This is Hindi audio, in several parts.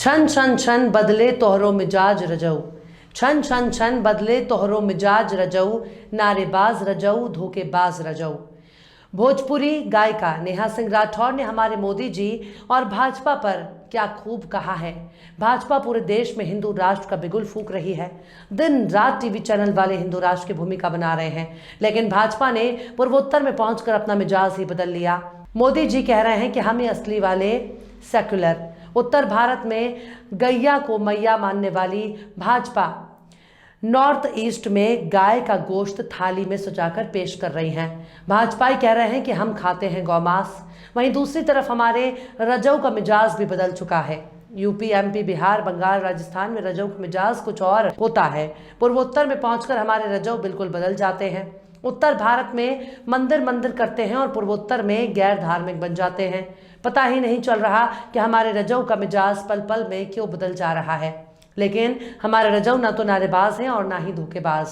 छन छन छन बदले तोहरो मिजाज रजऊ, छन छन छन बदले तोहरो मिजाज रजऊ, नारेबाज रजऊ धोखेबाज रजऊ। भोजपुरी गायिका नेहा सिंह राठौर ने हमारे मोदी जी और भाजपा पर क्या खूब कहा है। भाजपा पूरे देश में हिंदू राष्ट्र का बिगुल फूंक रही है। दिन रात टीवी चैनल वाले हिंदू राष्ट्र की भूमिका बना रहे हैं, लेकिन भाजपा ने पूर्वोत्तर में पहुंचकर अपना मिजाज ही बदल लिया। मोदी जी कह रहे हैं कि हम ही असली वाले सेक्युलर। उत्तर भारत में गैया को मैया मानने वाली भाजपा नॉर्थ ईस्ट में गाय का गोश्त थाली में सजाकर पेश कर रही हैं। भाजपाई कह रहे हैं कि हम खाते हैं गौमांस। वहीं दूसरी तरफ हमारे रजऊ का मिजाज भी बदल चुका है। यूपी, एमपी, बिहार, बंगाल, राजस्थान में रजऊ का मिजाज कुछ और होता है। पूर्वोत्तर में पहुंचकर हमारे रजऊ बिल्कुल बदल जाते हैं। उत्तर भारत में मंदिर मंदिर करते हैं और पूर्वोत्तर में गैर धार्मिक बन जाते हैं। पता ही नहीं चल रहा कि हमारे रजऊ का मिजाज पल पल में क्यों बदल जा रहा है। लेकिन हमारे रजऊ ना तो नारेबाज हैं और ना ही धोखेबाज।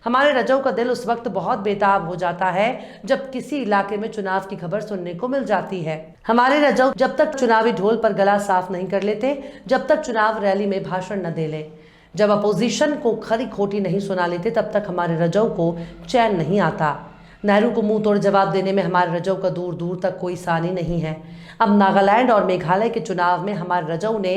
हमारे रजऊ का दिल उस वक्त बहुत बेताब हो जाता है जब किसी इलाके में चुनाव की खबर सुनने को मिल जाती है। हमारे रजऊ जब तक चुनावी ढोल पर गला साफ नहीं कर लेते, जब तक चुनाव रैली में भाषण न दे ले, जब अपोजिशन को खरी खोटी नहीं सुना लेते, तब तक हमारे रजऊ को चैन नहीं आता। नेहरू को मुंह तोड़ जवाब देने में हमारे रजऊ का दूर दूर तक कोई सानी नहीं है। अब नागालैंड और मेघालय के चुनाव में हमारे रजऊ ने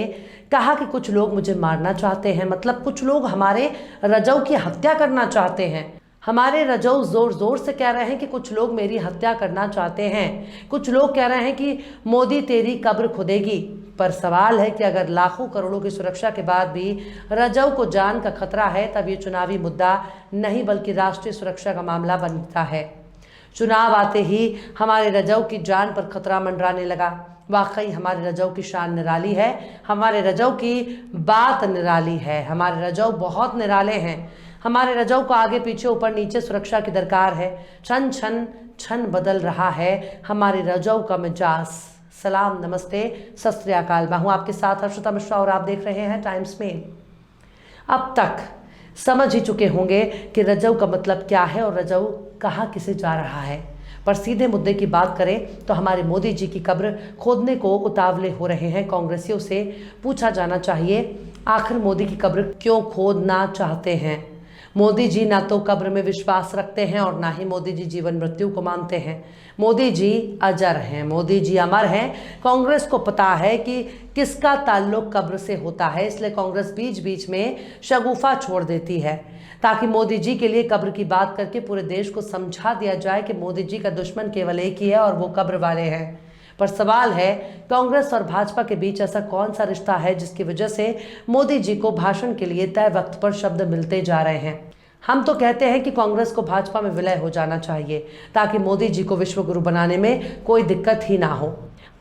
कहा कि कुछ लोग मुझे मारना चाहते हैं, मतलब कुछ लोग हमारे रजऊ की हत्या करना चाहते हैं। हमारे रजऊ जोर जोर से कह रहे हैं कि कुछ लोग मेरी हत्या करना चाहते हैं। कुछ लोग कह रहे हैं कि मोदी तेरी कब्र खुदेगी। पर सवाल है कि अगर लाखों करोड़ों की सुरक्षा के बाद भी रजऊ को जान का खतरा है, तब ये चुनावी मुद्दा नहीं बल्कि राष्ट्रीय सुरक्षा का मामला बनता है। चुनाव आते ही हमारे रजऊ की जान पर खतरा मंडराने लगा। वाकई हमारे रजऊ की शान निराली है, हमारे रजऊ की बात निराली है। हमारे रजऊ बहुत निराले हैं। हमारे रजऊ को आगे पीछे ऊपर नीचे सुरक्षा की दरकार है। छन छन छन बदल रहा है हमारे रजऊ का मिजाज। सलाम, नमस्ते, सत श्री अकाल। मैं हूँ आपके साथ हर्षिता मिश्रा और आप देख रहे हैं टाइम्स मेल। अब तक समझ ही चुके होंगे कि रजऊ का मतलब क्या है और रजऊ कहाँ किसे जा रहा है। पर सीधे मुद्दे की बात करें तो हमारे मोदी जी की कब्र खोदने को उतावले हो रहे हैं। कांग्रेसियों से पूछा जाना चाहिए, आखिर मोदी की कब्र क्यों खोदना चाहते हैं। मोदी जी ना तो कब्र में विश्वास रखते हैं और ना ही मोदी जी जीवन मृत्यु को मानते हैं। मोदी जी अजर हैं, मोदी जी अमर हैं। कांग्रेस को पता है कि किसका ताल्लुक कब्र से होता है, इसलिए कांग्रेस बीच बीच में शगुफा छोड़ देती है ताकि मोदी जी के लिए कब्र की बात करके पूरे देश को समझा दिया जाए कि मोदी जी का दुश्मन केवल एक ही है और वो कब्र वाले हैं। पर सवाल है, कांग्रेस और भाजपा के बीच ऐसा कौन सा रिश्ता है जिसकी वजह से मोदी जी को भाषण के लिए तय वक्त पर शब्द मिलते जा रहे हैं। हम तो कहते हैं कि कांग्रेस को भाजपा में विलय हो जाना चाहिए ताकि मोदी जी को विश्व गुरु बनाने में कोई दिक्कत ही ना हो।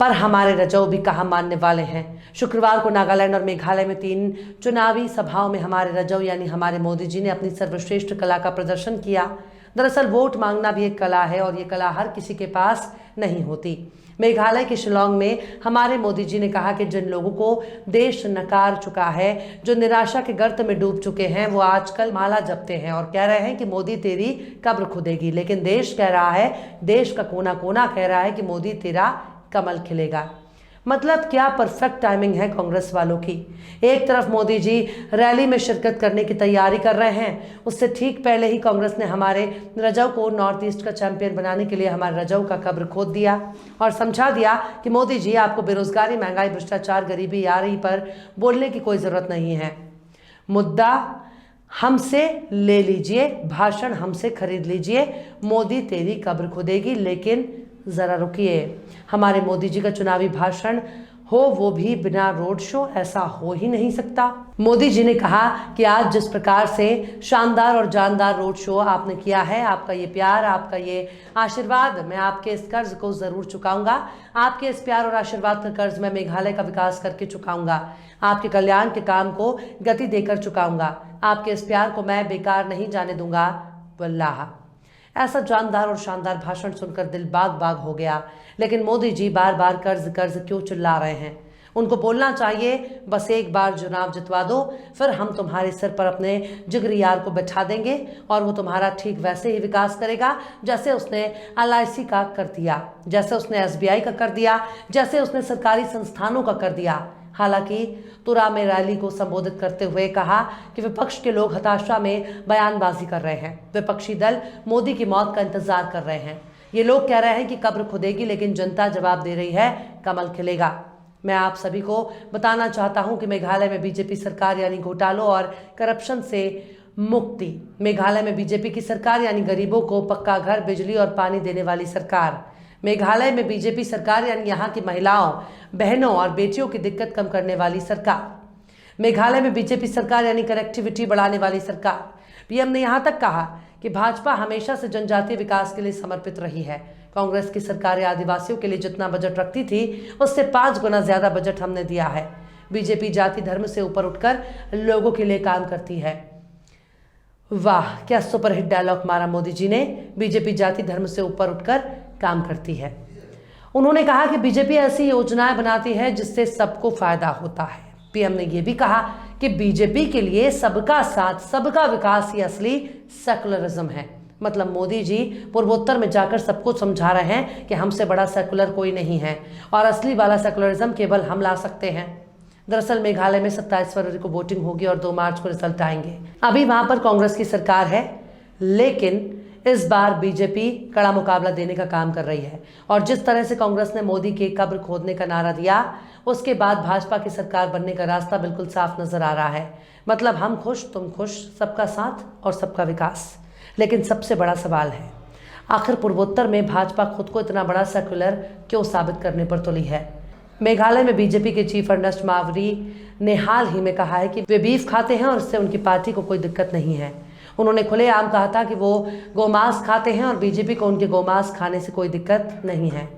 पर हमारे रजऊ भी कहाँ मानने वाले हैं। शुक्रवार को नागालैंड और मेघालय में 3 चुनावी सभाओं में हमारे रजऊ यानी हमारे मोदी जी ने अपनी सर्वश्रेष्ठ कला का प्रदर्शन किया। दरअसल वोट मांगना भी एक कला है और ये कला हर किसी के पास नहीं होती। मेघालय के शिलांग में हमारे मोदी जी ने कहा कि जिन लोगों को देश नकार चुका है, जो निराशा के गर्त में डूब चुके हैं, वो आजकल माला जपते हैं और कह रहे हैं कि मोदी तेरी कब्र खुदेगी। लेकिन देश कह रहा है, देश का कोना कोना कह रहा है कि मोदी तेरा कमल खिलेगा। मतलब क्या परफेक्ट टाइमिंग है कांग्रेस वालों की। एक तरफ मोदी जी रैली में शिरकत करने की तैयारी कर रहे हैं, उससे ठीक पहले ही कांग्रेस ने हमारे रजऊ को नॉर्थ ईस्ट का चैंपियन बनाने के लिए हमारे रजऊ का कब्र खोद दिया और समझा दिया कि मोदी जी आपको बेरोजगारी, महंगाई, भ्रष्टाचार, गरीबी, यारी पर बोलने की कोई ज़रूरत नहीं है। मुद्दा हमसे ले लीजिए, भाषण हमसे खरीद लीजिए, मोदी तेरी कब्र खुदेगी। लेकिन ज़रा रुकिए, हमारे मोदी जी का चुनावी भाषण हो वो भी बिना रोड शो, ऐसा हो ही नहीं सकता। मोदी जी ने कहा कि आज जिस प्रकार से शानदार और जानदार रोड शो आपने किया है, आपका ये प्यार, आपका ये आशीर्वाद, मैं आपके इस कर्ज को ज़रूर चुकाऊंगा। आपके इस प्यार और आशीर्वाद का कर्ज मैं मेघालय का विकास करके चुकाऊंगा। आपके कल्याण के काम को गति देकर चुकाऊंगा। आपके इस प्यार को मैं बेकार नहीं जाने दूंगा। वल्लाह। ऐसा जानदार और शानदार भाषण सुनकर दिल बाग बाग हो गया। लेकिन मोदी जी बार बार कर्ज कर्ज क्यों चिल्ला रहे हैं। उनको बोलना चाहिए, बस एक बार चुनाव जितवा दो, फिर हम तुम्हारे सिर पर अपने जिगरी यार को बैठा देंगे और वो तुम्हारा ठीक वैसे ही विकास करेगा जैसे उसने LIC का कर दिया, जैसे उसने SBI का कर दिया, जैसे उसने सरकारी संस्थानों का कर दिया। हालांकि तुरा में रैली को संबोधित करते हुए कहा कि विपक्ष के लोग हताशा में बयानबाजी कर रहे हैं। विपक्षी दल मोदी की मौत का इंतजार कर रहे हैं। ये लोग कह रहे हैं कि कब्र खुदेगी, लेकिन जनता जवाब दे रही है, कमल खिलेगा। मैं आप सभी को बताना चाहता हूं कि मेघालय में बीजेपी सरकार यानी घोटालों और करप्शन से मुक्ति। मेघालय में बीजेपी की सरकार यानी गरीबों को पक्का घर, बिजली और पानी देने वाली सरकार। मेघालय में बीजेपी सरकार यानी यहाँ की महिलाओं, बहनों और बेटियों की दिक्कत कम करने वाली सरकार। मेघालय में बीजेपी सरकार यानी कनेक्टिविटी बढ़ाने वाली सरकार। पीएम ने यहाँ तक कहा कि भाजपा हमेशा से जनजातीय विकास के लिए समर्पित रही है। कांग्रेस की सरकारें आदिवासियों के लिए जितना बजट रखती थी उससे 5 गुना ज्यादा बजट हमने दिया है। बीजेपी जाति धर्म से ऊपर उठकर लोगों के लिए काम करती है। वाह, क्या सुपरहिट डायलॉग मारा मोदी जी ने। बीजेपी जाति धर्म से ऊपर उठकर काम करती है। उन्होंने कहा कि बीजेपी ऐसी योजनाएं बनाती है जिससे सबको फायदा होता है। पीएम ने यह भी कहा कि बीजेपी के लिए सबका साथ सबका विकास ही असली सेकुलरिज्म है। मतलब मोदी जी पूर्वोत्तर में जाकर सबको समझा रहे हैं कि हमसे बड़ा सेकुलर कोई नहीं है और असली वाला सेकुलरिज्म केवल हम ला सकते हैं। दरअसल मेघालय में 27 फरवरी को वोटिंग होगी और 2 मार्च को रिजल्ट आएंगे। अभी वहां पर कांग्रेस की सरकार है, लेकिन इस बार बीजेपी कड़ा मुकाबला देने का काम कर रही है। और जिस तरह से कांग्रेस ने मोदी के कब्र खोदने का नारा दिया, उसके बाद भाजपा की सरकार बनने का रास्ता बिल्कुल साफ नजर आ रहा है। मतलब हम खुश तुम खुश, सबका साथ और सबका विकास। लेकिन सबसे बड़ा सवाल है, आखिर पूर्वोत्तर में भाजपा खुद को इतना बड़ा सेकुलर क्यों साबित करने पर तुली है। मेघालय में बीजेपी के चीफ अर्नेस्ट मावरी ने हाल ही में कहा है कि वे बीफ खाते हैं और इससे उनकी पार्टी को कोई दिक्कत नहीं है। उन्होंने खुलेआम कहा था कि वो गोमांस खाते हैं और बीजेपी को उनके गोमांस खाने से कोई दिक्कत नहीं है।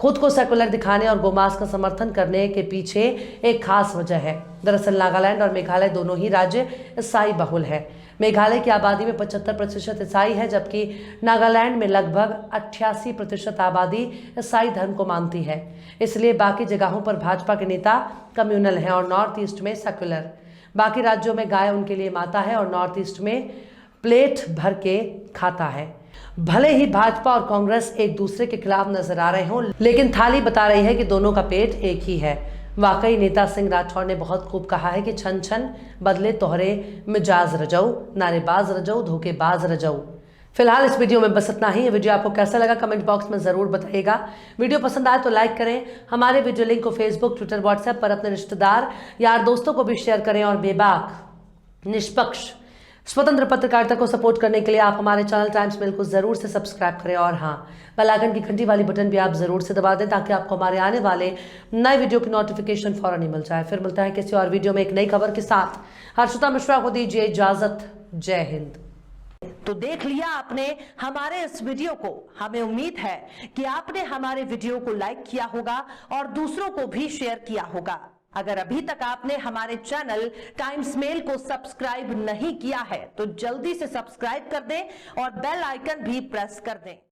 खुद को सेकुलर दिखाने और गोमांस का समर्थन करने के पीछे एक खास वजह है। दरअसल नागालैंड और मेघालय दोनों ही राज्य ईसाई बहुल है। मेघालय की आबादी में 75% ईसाई है, जबकि नागालैंड में लगभग 88% आबादी ईसाई धर्म को मानती है। इसलिए बाकी जगहों पर भाजपा के नेता कम्युनल हैं और नॉर्थ ईस्ट में सेकुलर। बाकी राज्यों में गाय उनके लिए माता है और नॉर्थ ईस्ट में प्लेट भर के खाता है। भले ही भाजपा और कांग्रेस एक दूसरे के खिलाफ नजर आ रहे हों, लेकिन थाली बता रही है कि दोनों का पेट एक ही है। वाकई नेता सिंह राठौर ने बहुत खूब कहा है कि छन छन बदले तोहरे मिजाज रजऊ, नारेबाज रजऊ, धोखेबाज रजऊ। फिलहाल इस वीडियो में बस इतना ही। ये वीडियो आपको कैसा लगा कमेंट बॉक्स में जरूर बताइएगा। वीडियो पसंद आए तो लाइक करें। हमारे वीडियो लिंक को फेसबुक, ट्विटर, व्हाट्सएप पर अपने रिश्तेदार, यार, दोस्तों को भी शेयर करें और बेबाक, निष्पक्ष, स्वतंत्र पत्रकारिता को सपोर्ट करने के लिए आप हमारे चैनल टाइम्स मेल को जरूर से सब्सक्राइब करें और हाँ, बेल आइकन की घंटी वाली बटन भी आप जरूर से दबा दें ताकि आपको हमारे आने वाले नए वीडियो की नोटिफिकेशन फौरन ही मिल जाए। फिर मिलता है किसी और वीडियो में एक नई खबर के साथ। हर्षिता मिश्रा को दीजिए इजाजत। जय हिंद। तो देख लिया आपने हमारे इस वीडियो को। हमें उम्मीद है कि आपने हमारे वीडियो को लाइक किया होगा और दूसरों को भी शेयर किया होगा। अगर अभी तक आपने हमारे चैनल टाइम्स मेल को सब्सक्राइब नहीं किया है तो जल्दी से सब्सक्राइब कर दें और बेल आइकन भी प्रेस कर दें।